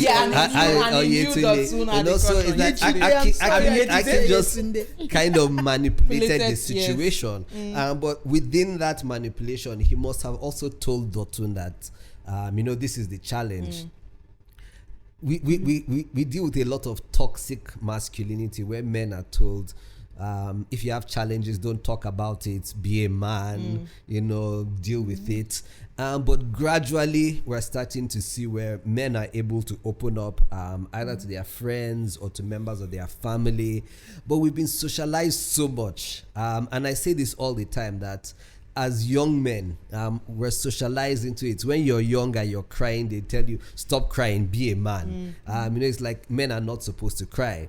he knew Dotun had a crush on Yetunde. I can just kind of manipulated the situation. But within that manipulation, he must have also told Dotun that, this is the challenge. we deal with a lot of toxic masculinity where men are told, if you have challenges, don't talk about it, be a man, deal with it. But gradually we're starting to see where men are able to open up, either to their friends or to members of their family. But we've been socialized so much, and I say this all the time, that as young men, we're socialized into it. When you're young and you're crying, they tell you, stop crying, be a man. It's like men are not supposed to cry.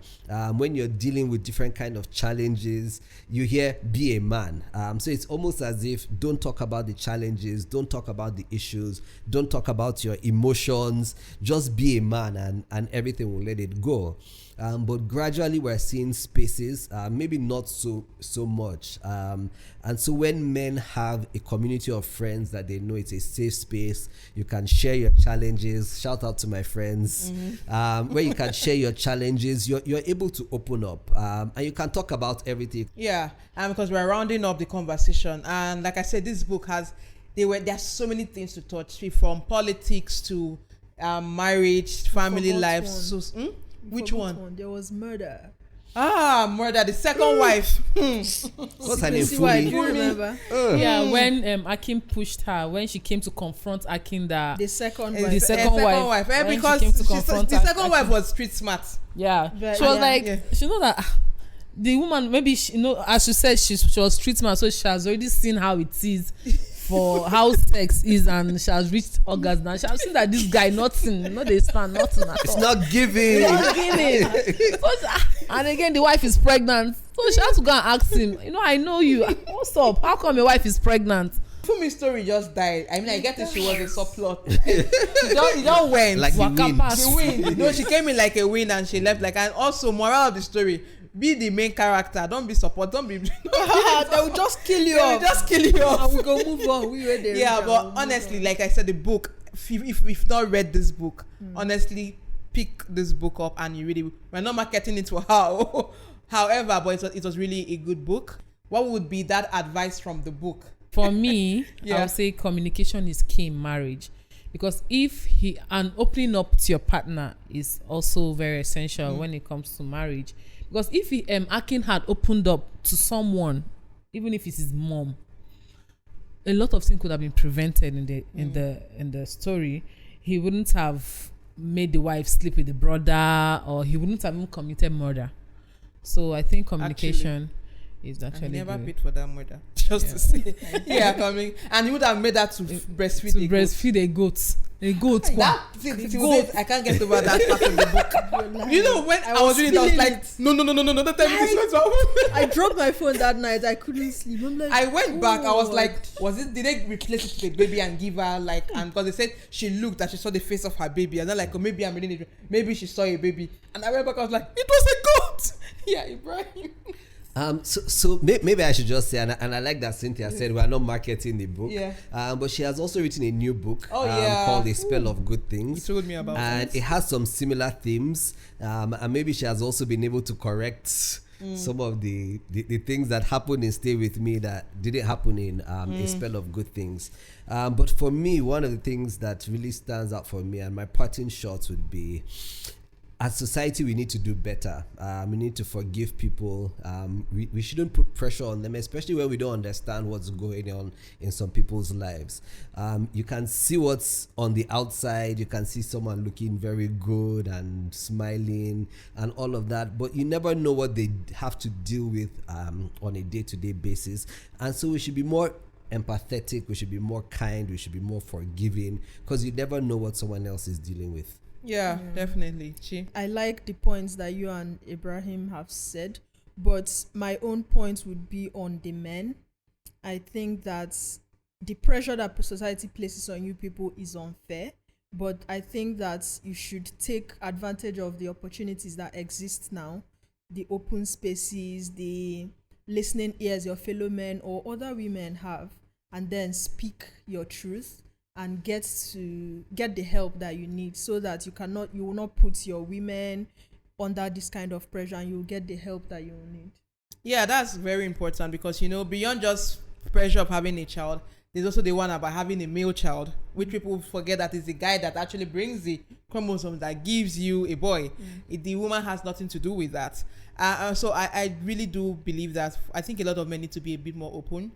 When you're dealing with different kind of challenges, you hear, be a man. So it's almost as if, don't talk about the challenges, don't talk about the issues, don't talk about your emotions, just be a man, and everything will let it go. But gradually we're seeing spaces, maybe not so much. And so when men have a community of friends that they know it's a safe space, you can share your challenges. Shout out to my friends. Where you can share your challenges, you're able to open up, and you can talk about everything. Yeah, because we're rounding up the conversation, and like I said, this book there's so many things to touch, from politics to marriage, family life. So, which one? There was murder. Murder, the second wife. What's her name? Do you remember? Yeah, when Akin pushed her, when she came to confront Akin, the second wife. The second wife. Because the second wife was street smart. Yeah, she was she know that the woman, maybe as she said, she was street smart, so she has already seen how it is for how sex is, and she has reached orgasm. Now she has seen that this guy nothing at all. It's not giving. And again, the wife is pregnant, so she has to go and ask him, I know you, what's up, how come your wife is pregnant? Fumi's story just died. I mean, I get it, she was a subplot. It don't went like the wind. No, she came in like a wind and she left and also, moral of the story, be the main character, don't be support, don't be they will just kill you off. And we go move on. We were there. Yeah, but honestly, like I said, the book, if we've not read this book, honestly, pick this book up and you really, we're not marketing it for how however, but it was really a good book. What would be that advice from the book? For me, I would say communication is key in marriage, because opening up to your partner is also very essential when it comes to marriage. Because if Akin had opened up to someone, even if it's his mom, a lot of things could have been prevented in the story. He wouldn't have made the wife sleep with the brother, or he wouldn't have even committed murder. So I think communication is actually I never good. paid for that murder. Just to say. Coming. And he would have made that to breastfeed a goat. A goat. I can't get over that part of the book. When I was reading, I was like, no, don't tell me this. I dropped my phone that night. I couldn't sleep. I'm like, I went back. I was like, did they replace it with a baby and give her and because they said she looked that she saw the face of her baby, and then maybe I'm reading it. Maybe she saw a baby, and I went back. I was like, it was a goat. Yeah, Ibrahim. So maybe I should just say, and I like that Cynthia said we're not marketing the book. But she has also written a new book called A Spell of Good Things. You told me about it has some similar themes. And maybe she has also been able to correct some of the things that happened in Stay With Me that didn't happen in A Spell of Good Things. But for me, one of the things that really stands out for me, and my parting shots would be, as society, we need to do better. We need to forgive people. We shouldn't put pressure on them, especially when we don't understand what's going on in some people's lives. You can see what's on the outside. You can see someone looking very good and smiling and all of that, but you never know what they have to deal with on a day-to-day basis. And so we should be more empathetic. We should be more kind. We should be more forgiving, because you never know what someone else is dealing with. Yeah, definitely. I like the points that you and Ibrahim have said, but my own points would be on the men. I think that the pressure that society places on you people is unfair, but I think that you should take advantage of the opportunities that exist now, the open spaces, the listening ears your fellow men or other women have, and then speak your truth and get the help that you need, so that you will not put your women under this kind of pressure, and you'll get the help that you will need. Yeah, that's very important, because beyond just pressure of having a child, there's also the one about having a male child, which people forget that is the guy that actually brings the chromosome that gives you a boy. The woman has nothing to do with that. So I really do believe that. I think a lot of men need to be a bit more open.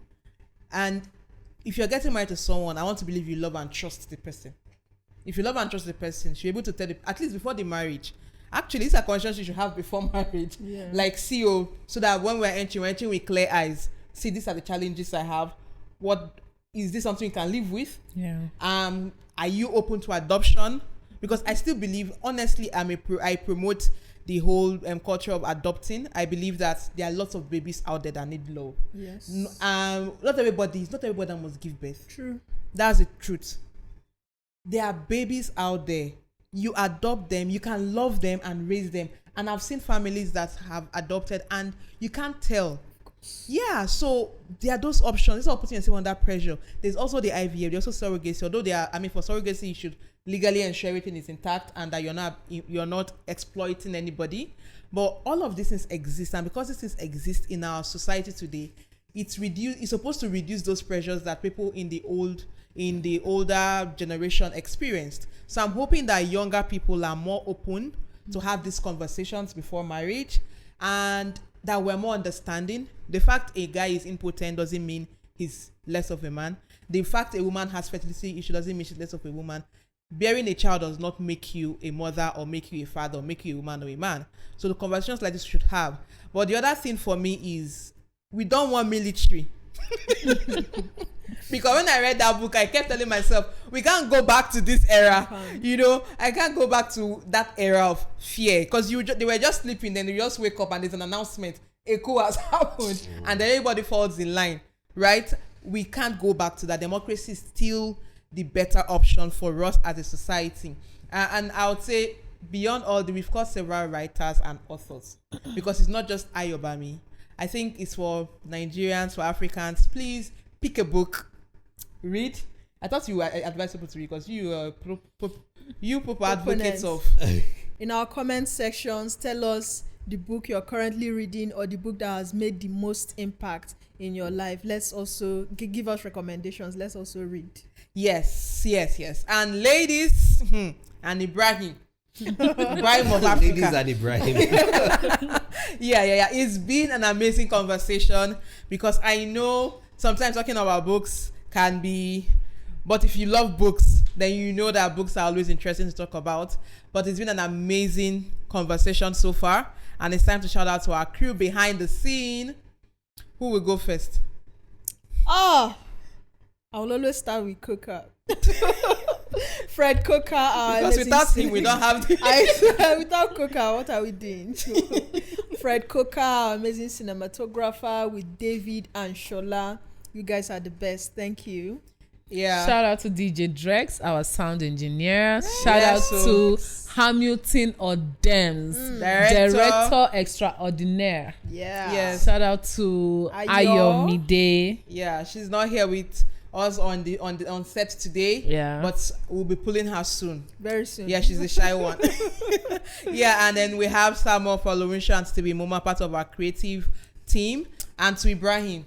And if you're getting married to someone, I want to believe you love and trust the person. If you love and trust the person, she'll be able to tell you, at least before the marriage. Actually, it's a conscience you should have before marriage. Yeah. Like CEO, so that when we're entering with clear eyes. See, these are the challenges I have. What is this something you can live with? Yeah. Are you open to adoption? Because I still believe, honestly, I promote the whole culture of adopting. I believe that there are lots of babies out there that need love. Yes. Not everybody that must give birth. True. That's the truth. There are babies out there. You adopt them, you can love them and raise them. And I've seen families that have adopted and you can't tell. Yeah, so there are those options. It's all putting yourself under pressure. There's also the IVF, there's also surrogacy. Although for surrogacy, you should legally ensure everything is intact and that you're not exploiting anybody. But all of these things exist, and because these things exist in our society today, it's supposed to reduce those pressures that people in the older generation experienced. So I'm hoping that younger people are more open to have these conversations before marriage, and that we're more understanding. The fact a guy is impotent doesn't mean he's less of a man. The fact a woman has fertility issue doesn't mean she's less of a woman. Bearing a child does not make you a mother or make you a father or make you a woman or a man. So the conversations like this should have. But the other thing for me is we don't want military. Because when I read that book, I kept telling myself, we can't go back to this era. I can't go back to that era of fear. Because they were just sleeping, then you just wake up and there's an announcement. A coup has happened. And then everybody falls in line. Right? We can't go back to that. Democracy is still the better option for us as a society. And I would say, beyond all, we've got several writers and authors. Because it's not just Ayobami. I think it's for Nigerians, for Africans. Please pick a book, read. I thought you were advisable to read because you are proper advocates of. In our comment sections, tell us the book you're currently reading or the book that has made the most impact in your life. Let's also give us recommendations. Let's also read. Yes. And ladies, and Ibrahim. Ibrahim of Africa. Ladies and Ibrahim. Yeah. It's been an amazing conversation because I know sometimes talking about books can be, but if you love books, then you know that books are always interesting to talk about. But it's been an amazing conversation so far, and it's time to shout out to our crew behind the scene. Who will go first? I will always start with Coca. Fred Coca. Because without him, we don't have the... Without Coca, what are we doing? Fred Coca, our amazing cinematographer, with David and Shola. You guys are the best. Thank you. Yeah. Shout out to DJ Drex, our sound engineer. Shout out to Hamilton Odems, director extraordinaire. Yeah. Yes. Shout out to Ayomide. Yeah, she's not here with us on set today. Yeah. But we'll be pulling her soon. Very soon. Yeah, she's the shy one. Yeah, and then we have Samuel Folorunsho and Stevie Moma, part of our creative team. And to Ibrahim,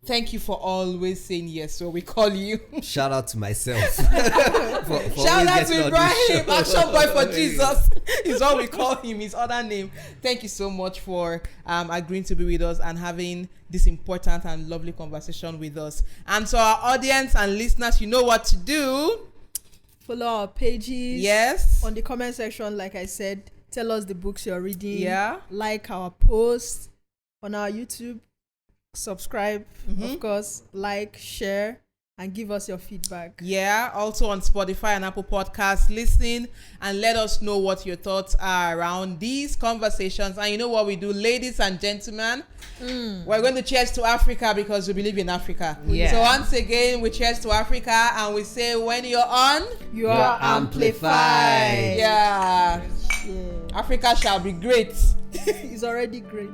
thank you for always saying yes. So we call you. Shout out to myself. Shout out to Ibrahim, action boy for Jesus. Is what we call him, his other name. Thank you so much for agreeing to be with us and having this important and lovely conversation with us. And to our audience and listeners, you know what to do. Follow our pages. Yes. On the comment section, like I said, tell us the books you're reading. Yeah. Like our posts on our YouTube. Subscribe, of course, like, share, and give us your feedback. Yeah, also on Spotify and Apple Podcasts. Listen and let us know what your thoughts are around these conversations. And you know what we do, ladies and gentlemen? We're going to cheers to Africa because we believe in Africa. Yeah. So once again, we cheers to Africa and we say, when you're on, You are amplified. Yeah. Africa shall be great. It's already great.